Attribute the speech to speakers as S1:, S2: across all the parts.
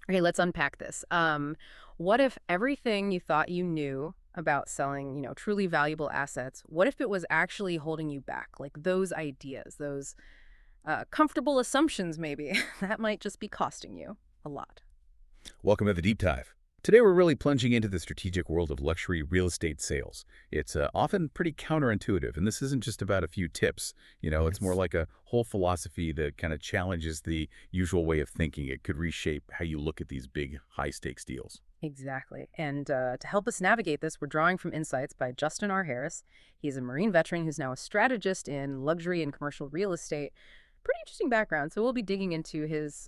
S1: Okay, let's unpack this. What if everything you thought you knew about selling, truly valuable assets, what if it was actually holding you back? Like those ideas, those comfortable assumptions, maybe, that might just be costing you a lot.
S2: Welcome to the Deep Dive. Today we're really plunging into the strategic world of luxury real estate sales. It's often pretty counterintuitive, and this isn't just about a few tips. It's more
S1: Yes.
S2: like a whole philosophy that kind of challenges the usual way of thinking. It could reshape how you look at these big, high-stakes deals.
S1: Exactly. And to help us navigate this, we're drawing from insights by Justin R. Harris. He's a Marine veteran who's now a strategist in luxury and commercial real estate. Pretty interesting background. So we'll be digging into his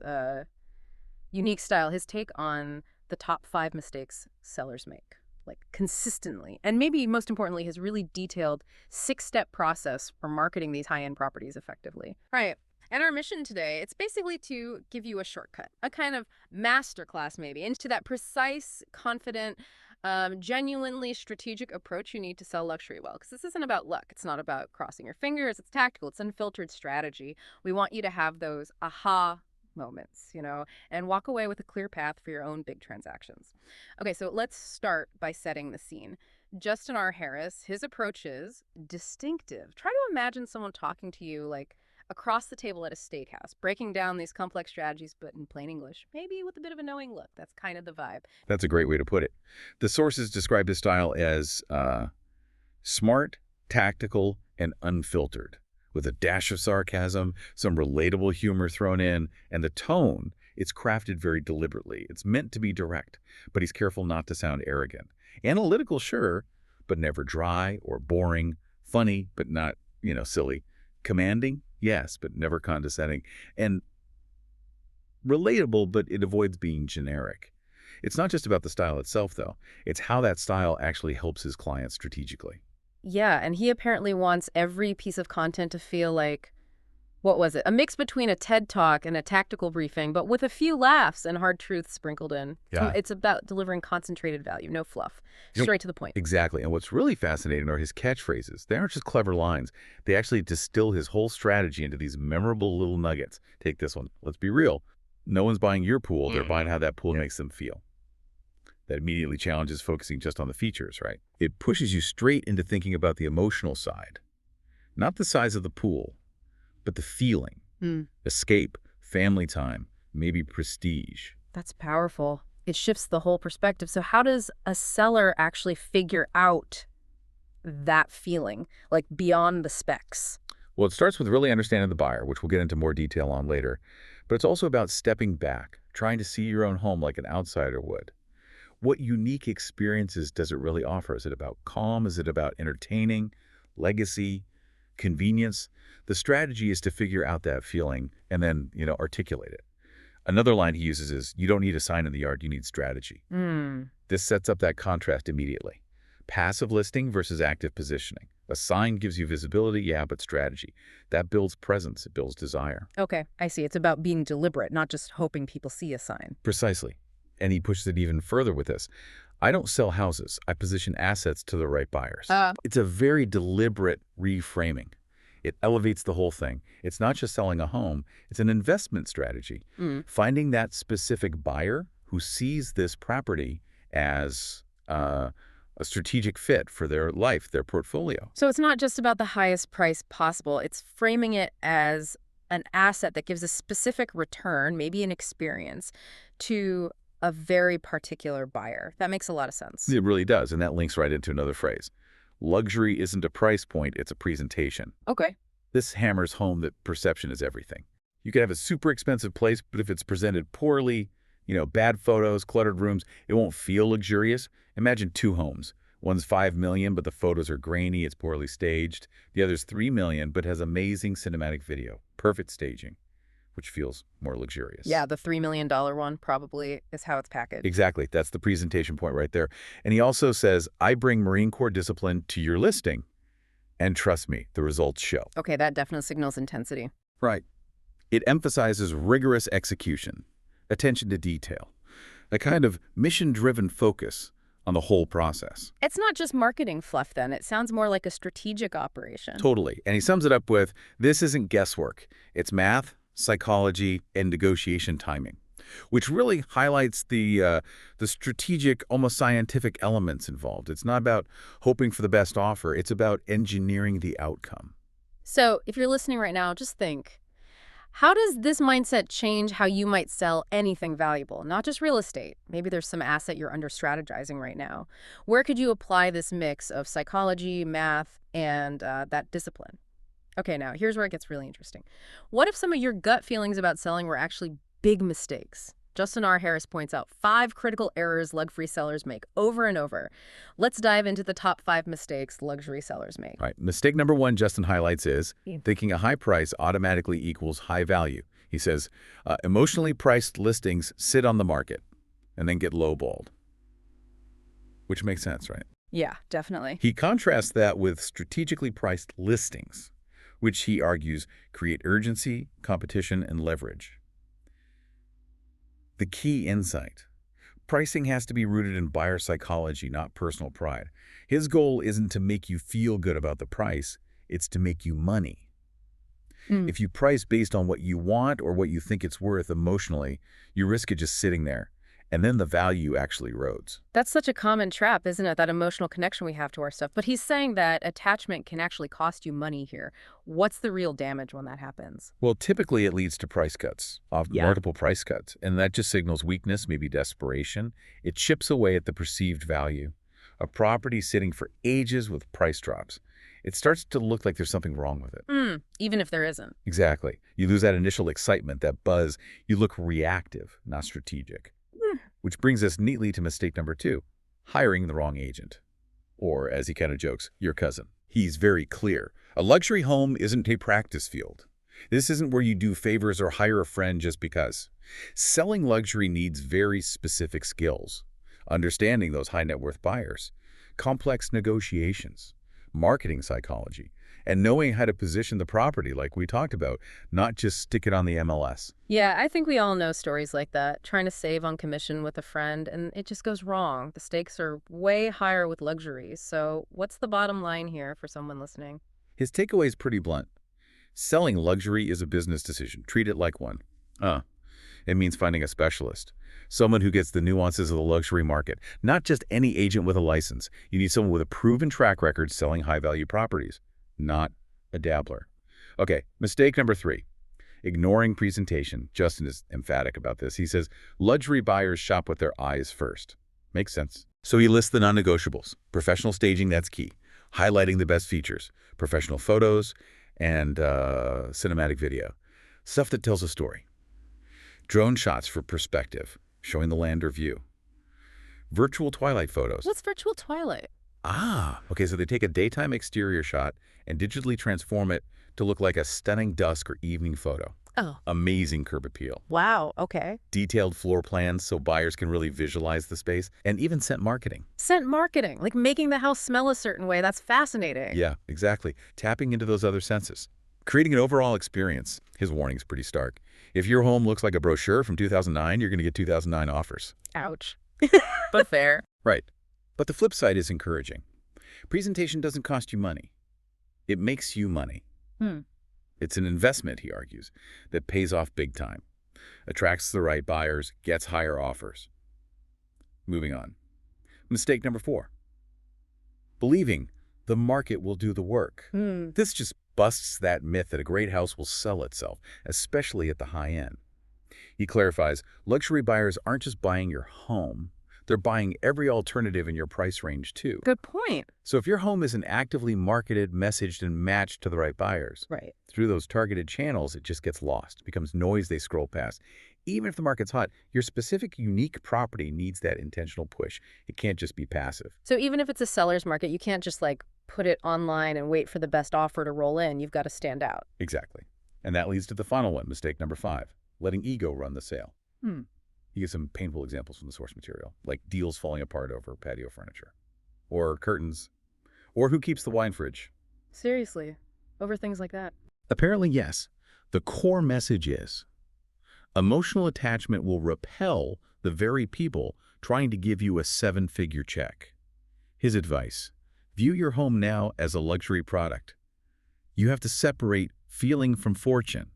S1: unique style, his take on the top 5 mistakes sellers make, like consistently. And maybe most importantly, his really detailed 6-step process for marketing these high-end properties effectively. Right. And our mission today, it's basically to give you a shortcut, a kind of masterclass maybe, into that precise, confident, genuinely strategic approach you need to sell luxury well. Because this isn't about luck. It's not about crossing your fingers. It's tactical. It's unfiltered strategy. We want you to have those aha moments, and walk away with a clear path for your own big transactions. Okay, so let's start by setting the scene. Justin R. Harris, his approach is distinctive. Try to imagine someone talking to you like across the table at a steakhouse, breaking down these complex strategies, but in plain English, maybe with a bit of a knowing look. That's kind of the vibe.
S2: That's a great way to put it. The sources describe his style as smart, tactical, and unfiltered, with a dash of sarcasm, some relatable humor thrown in, and the tone, it's crafted very deliberately. It's meant to be direct, but he's careful not to sound arrogant. Analytical, sure, but never dry or boring. Funny, but not, silly. Commanding, yes, but never condescending. And relatable, but it avoids being generic. It's not just about the style itself, though. It's how that style actually helps his clients strategically.
S1: Yeah, and he apparently wants every piece of content to feel like, what was it? A mix between a TED Talk and a tactical briefing, but with a few laughs and hard truths sprinkled in.
S2: Yeah.
S1: It's about delivering concentrated value, no fluff, straight to the point.
S2: Exactly. And what's really fascinating are his catchphrases. They aren't just clever lines. They actually distill his whole strategy into these memorable little nuggets. Take this one. Let's be real. No one's buying your pool. They're buying how that pool makes them feel. That immediately challenges focusing just on the features, right? It pushes you straight into thinking about the emotional side. Not the size of the pool, but the feeling. Escape, family time, maybe prestige.
S1: That's powerful. It shifts the whole perspective. So how does a seller actually figure out that feeling, like beyond the specs?
S2: Well, it starts with really understanding the buyer, which we'll get into more detail on later. But it's also about stepping back, trying to see your own home like an outsider would. What unique experiences does it really offer? Is it about calm? Is it about entertaining, legacy, convenience? The strategy is to figure out that feeling and then, articulate it. Another line he uses is, you don't need a sign in the yard, you need strategy. This sets up that contrast immediately. Passive listing versus active positioning. A sign gives you visibility, yeah, but strategy. That builds presence, it builds desire.
S1: Okay, I see. It's about being deliberate, not just hoping people see a sign.
S2: Precisely. And he pushes it even further with this. I don't sell houses. I position assets to the right buyers. It's a very deliberate reframing. It elevates the whole thing. It's not just selling a home. It's an investment strategy. Finding that specific buyer who sees this property as a strategic fit for their life, their portfolio.
S1: So it's not just about the highest price possible. It's framing it as an asset that gives a specific return, maybe an experience, to a very particular buyer. That makes a lot of sense.
S2: It really does, and that links right into another phrase. Luxury isn't a price point, it's a presentation.
S1: Okay.
S2: This hammers home that perception is everything. You could have a super expensive place, but if it's presented poorly, bad photos, cluttered rooms, it won't feel luxurious. Imagine 2 homes. One's $5 million, but the photos are grainy, it's poorly staged. The other's $3 million, but has amazing cinematic video, perfect staging, which feels more luxurious.
S1: Yeah, the $3 million one probably is how it's packaged.
S2: Exactly. That's the presentation point right there. And he also says, I bring Marine Corps discipline to your listing. And trust me, the results show.
S1: Okay, that definitely signals intensity.
S2: Right. It emphasizes rigorous execution, attention to detail, a kind of mission-driven focus on the whole process.
S1: It's not just marketing fluff then. It sounds more like a strategic operation.
S2: Totally. And he sums it up with, this isn't guesswork. It's math, psychology, and negotiation timing. which really highlights the strategic, almost scientific elements involved. It's not about hoping for the best offer. It's about engineering the outcome.
S1: So if you're listening right now, just think, how does this mindset change how you might sell anything valuable, not just real estate? Maybe there's some asset you're under strategizing right now. Where could you apply this mix of psychology, math, and that discipline? Okay, now here's where it gets really interesting. What if some of your gut feelings about selling were actually big mistakes? Justin R. Harris points out 5 critical errors luxury sellers make over and over. Let's dive into the top 5 mistakes luxury sellers make.
S2: All right. Mistake number one Justin highlights is
S1: Yeah.
S2: thinking a high price automatically equals high value. He says, emotionally priced listings sit on the market and then get lowballed, which makes sense, right?
S1: Yeah, definitely.
S2: He contrasts that with strategically priced listings, which he argues create urgency, competition, and leverage. The key insight: pricing has to be rooted in buyer psychology, not personal pride. His goal isn't to make you feel good about the price, it's to make you money.
S1: Mm.
S2: If you price based on what you want or what you think it's worth emotionally, you risk it just sitting there, and then the value actually erodes.
S1: That's such a common trap, isn't it? That emotional connection we have to our stuff. But he's saying that attachment can actually cost you money here. What's the real damage when that happens?
S2: Well, typically it leads to price cuts, often
S1: Yeah.
S2: multiple price cuts, and that just signals weakness, maybe desperation. It chips away at the perceived value. A property sitting for ages with price drops, it starts to look like there's something wrong with it.
S1: Even if there isn't.
S2: Exactly. You lose that initial excitement, that buzz. You look reactive, not strategic. Which brings us neatly to mistake number 2, hiring the wrong agent. Or, as he kind of jokes, your cousin. He's very clear. A luxury home isn't a practice field. This isn't where you do favors or hire a friend just because. Selling luxury needs very specific skills. Understanding those high net worth buyers, complex negotiations, marketing psychology, and knowing how to position the property like we talked about, not just stick it on the MLS.
S1: Yeah, I think we all know stories like that. Trying to save on commission with a friend, and it just goes wrong. The stakes are way higher with luxuries. So what's the bottom line here for someone listening?
S2: His takeaway is pretty blunt. Selling luxury is a business decision. Treat it like one. It means finding a specialist, someone who gets the nuances of the luxury market, not just any agent with a license. You need someone with a proven track record selling high-value properties, not a dabbler. Okay, mistake number 3, ignoring presentation. Justin is emphatic about this. He says, luxury buyers shop with their eyes first. Makes sense. So he lists the non-negotiables. Professional staging, that's key. Highlighting the best features, professional photos, and cinematic video. Stuff that tells a story. Drone shots for perspective, showing the land or view. Virtual twilight photos.
S1: What's virtual twilight?
S2: Okay, so they take a daytime exterior shot and digitally transform it to look like a stunning dusk or evening photo.
S1: Oh,
S2: Amazing curb appeal.
S1: wow. Okay.
S2: Detailed floor plans so buyers can really visualize the space, and even scent marketing.
S1: Scent marketing, like making the house smell a certain way. That's fascinating.
S2: Yeah, exactly. Tapping into those other senses. Creating an overall experience. His warning's pretty stark. If your home looks like a brochure from 2009, you're going to get 2009 offers.
S1: Ouch. But fair.
S2: Right. But the flip side is encouraging. Presentation doesn't cost you money. It makes you money. It's an investment, he argues, that pays off big time, attracts the right buyers, gets higher offers. Moving on. Mistake number 4, believing the market will do the work. This just busts that myth that a great house will sell itself, especially at the high end. He clarifies, luxury buyers aren't just buying your home, they're buying every alternative in your price range too.
S1: Good point.
S2: So if your home isn't actively marketed, messaged, and matched to the right buyers,
S1: Right.
S2: through those targeted channels, it just gets lost, becomes noise they scroll past. Even if the market's hot, your specific unique property needs that intentional push. It can't just be passive.
S1: So even if it's a seller's market, you can't just like put it online and wait for the best offer to roll in. You've got to stand out.
S2: Exactly. And that leads to the final one, mistake number 5, letting ego run the sale. He gives some painful examples from the source material, like deals falling apart over patio furniture, or curtains, or who keeps the wine fridge.
S1: Seriously, over things like that.
S2: Apparently, yes. The core message is, emotional attachment will repel the very people trying to give you a 7-figure check. His advice, view your home now as a luxury product. You have to separate feeling from fortune.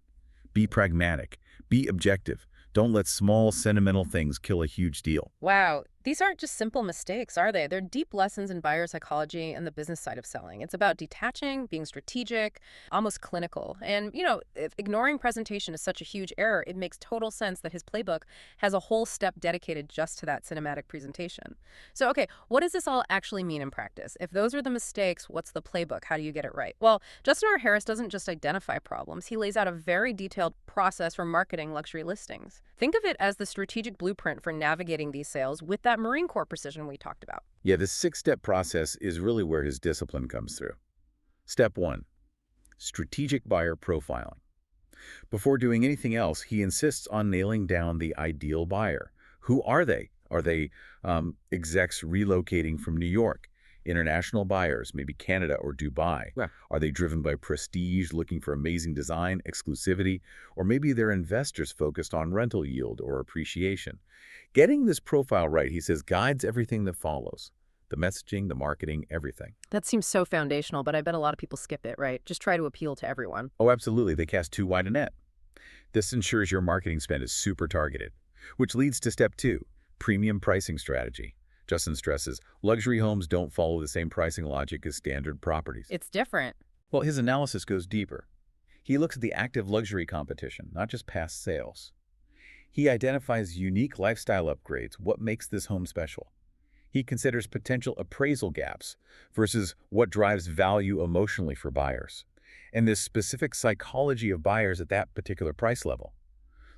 S2: Be pragmatic. Be objective. Don't let small, sentimental things kill a huge deal.
S1: Wow, these aren't just simple mistakes, are they? They're deep lessons in buyer psychology and the business side of selling. It's about detaching, being strategic, almost clinical. And, if ignoring presentation is such a huge error, it makes total sense that his playbook has a whole step dedicated just to that cinematic presentation. So, okay, what does this all actually mean in practice? If those are the mistakes, what's the playbook? How do you get it right? Well, Justin R. Harris doesn't just identify problems. He lays out a very detailed process for marketing luxury listings. Think of it as the strategic blueprint for navigating these sales with that Marine Corps precision we talked about.
S2: Yeah, this 6-step process is really where his discipline comes through. Step 1, strategic buyer profiling. Before doing anything else, he insists on nailing down the ideal buyer. Who are they? Are they execs relocating from New York? International buyers, maybe Canada or Dubai?
S1: Yeah.
S2: Are they driven by prestige, looking for amazing design, exclusivity? Or maybe they're investors focused on rental yield or appreciation? Getting this profile right, he says, guides everything that follows. The messaging, the marketing, everything.
S1: That seems so foundational, but I bet a lot of people skip it, right? Just try to appeal to everyone.
S2: Oh, absolutely. They cast too wide a net. This ensures your marketing spend is super targeted, which leads to step 2, premium pricing strategy. Justin stresses, luxury homes don't follow the same pricing logic as standard properties.
S1: It's different.
S2: Well, his analysis goes deeper. He looks at the active luxury competition, not just past sales. He identifies unique lifestyle upgrades, what makes this home special. He considers potential appraisal gaps versus what drives value emotionally for buyers, and this specific psychology of buyers at that particular price level.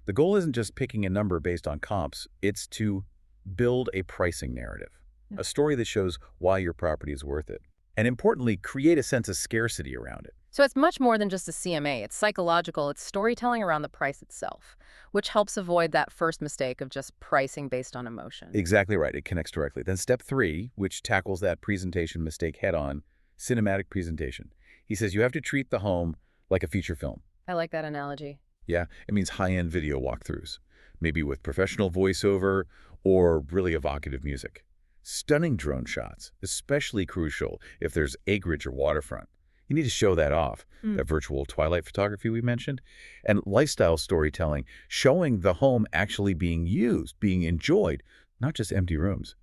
S2: The goal isn't just picking a number based on comps, it's to build a pricing narrative, a story that shows why your property is worth it, and importantly, create a sense of scarcity around it.
S1: So it's much more than just a CMA. It's psychological. It's storytelling around the price itself, which helps avoid that first mistake of just pricing based on emotion.
S2: Exactly right. It connects directly. Then step 3, which tackles that presentation mistake head-on, cinematic presentation. He says you have to treat the home like a feature film.
S1: I like that analogy.
S2: Yeah, it means high-end video walkthroughs, maybe with professional voiceover or really evocative music. Stunning drone shots, especially crucial if there's acreage or waterfront. You need to show that off, that virtual twilight photography we mentioned, and lifestyle storytelling, showing the home actually being used, being enjoyed, not just empty rooms.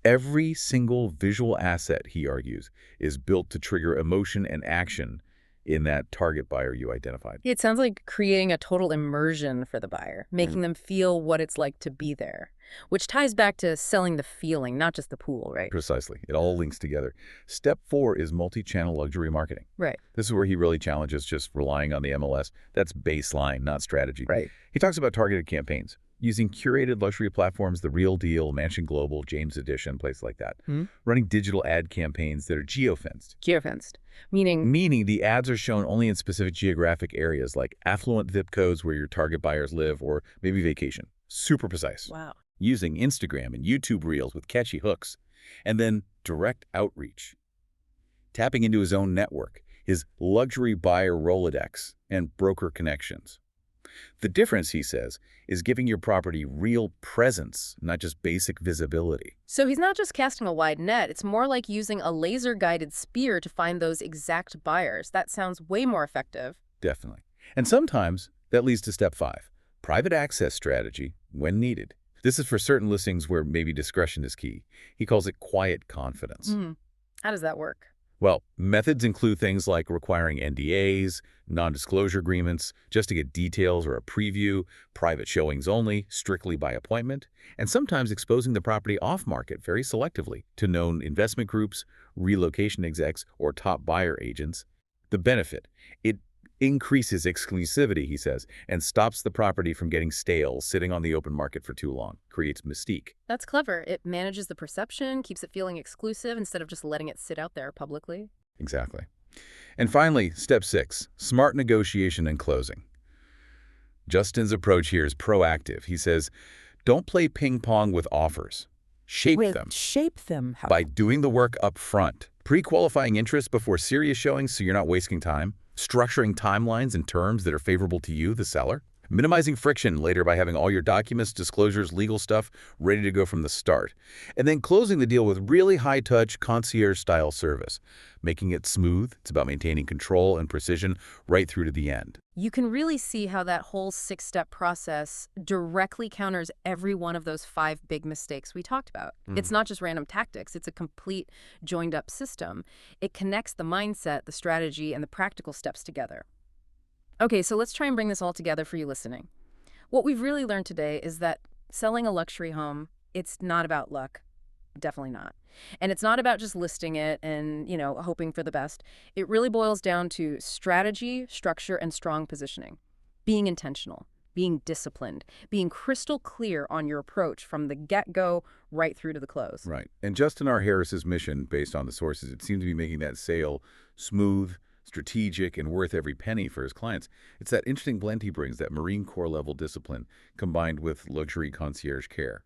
S2: Every single visual asset, he argues, is built to trigger emotion and action in that target buyer you identified.
S1: It sounds like creating a total immersion for the buyer, making them feel what it's like to be there, which ties back to selling the feeling, not just the pool, right?
S2: Precisely. It all links together. Step 4 is multi-channel luxury marketing.
S1: Right.
S2: This is where he really challenges just relying on the MLS. That's baseline, not strategy.
S1: Right.
S2: He talks about targeted campaigns, using curated luxury platforms, The Real Deal, Mansion Global, James Edition, places like that. Running digital ad campaigns that are geofenced.
S1: Geofenced, meaning
S2: Meaning the ads are shown only in specific geographic areas like affluent zip codes where your target buyers live or maybe vacation. Super precise.
S1: wow.
S2: Using Instagram and YouTube Reels with catchy hooks. And then direct outreach. Tapping into his own network, his luxury buyer Rolodex, and broker connections. The difference, he says, is giving your property real presence, not just basic visibility.
S1: So he's not just casting a wide net. It's more like using a laser-guided spear to find those exact buyers. That sounds way more effective.
S2: Definitely. And sometimes that leads to step 5, private access strategy when needed. This is for certain listings where maybe discretion is key. He calls it quiet confidence.
S1: How does that work?
S2: Well, methods include things like requiring NDAs, non-disclosure agreements, just to get details or a preview, private showings only, strictly by appointment, and sometimes exposing the property off-market very selectively to known investment groups, relocation execs, or top buyer agents. The benefit, it increases exclusivity, he says, and stops the property from getting stale, sitting on the open market for too long, creates mystique.
S1: That's clever. It manages the perception, keeps it feeling exclusive instead of just letting it sit out there publicly.
S2: Exactly. And finally, step 6, smart negotiation and closing. Justin's approach here is proactive. He says, don't play ping pong with offers. Shape them
S3: How?
S2: by doing the work up front, pre-qualifying interest before serious showings so you're not wasting time, structuring timelines and terms that are favorable to you, the seller. Minimizing friction later by having all your documents, disclosures, legal stuff ready to go from the start. And then closing the deal with really high-touch, concierge-style service. Making it smooth, it's about maintaining control and precision right through to the end.
S1: You can really see how that whole six-step process directly counters every one of those five big mistakes we talked about. It's not just random tactics, it's a complete joined-up system. It connects the mindset, the strategy, and the practical steps together. Okay, so let's try and bring this all together for you listening. What we've really learned today is that selling a luxury home, it's not about luck. Definitely not. And it's not about just listing it and, hoping for the best. It really boils down to strategy, structure, and strong positioning. Being intentional, being disciplined, being crystal clear on your approach from the get-go right through to the close.
S2: Right. And Justin R. Harris's mission, based on the sources, it seemed to be making that sale smooth, strategic, and worth every penny for his clients. It's that interesting blend he brings, that Marine Corps level discipline combined with luxury concierge care.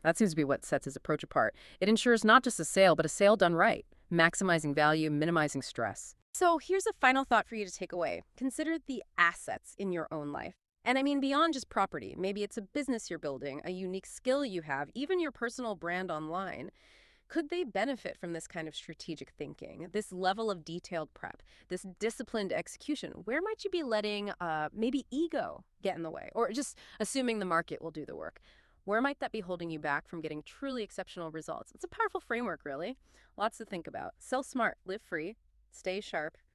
S1: That seems to be what sets his approach apart. It ensures not just a sale, but a sale done right, maximizing value, minimizing stress. So here's a final thought for you to take away. Consider the assets in your own life. And I mean beyond just property. Maybe it's a business you're building, a unique skill you have, even your personal brand online. Could they benefit from this kind of strategic thinking, this level of detailed prep, this disciplined execution? Where might you be letting maybe ego get in the way, or just assuming the market will do the work? Where might that be holding you back from getting truly exceptional results? It's a powerful framework, really. Lots to think about. Sell smart, live free, stay sharp,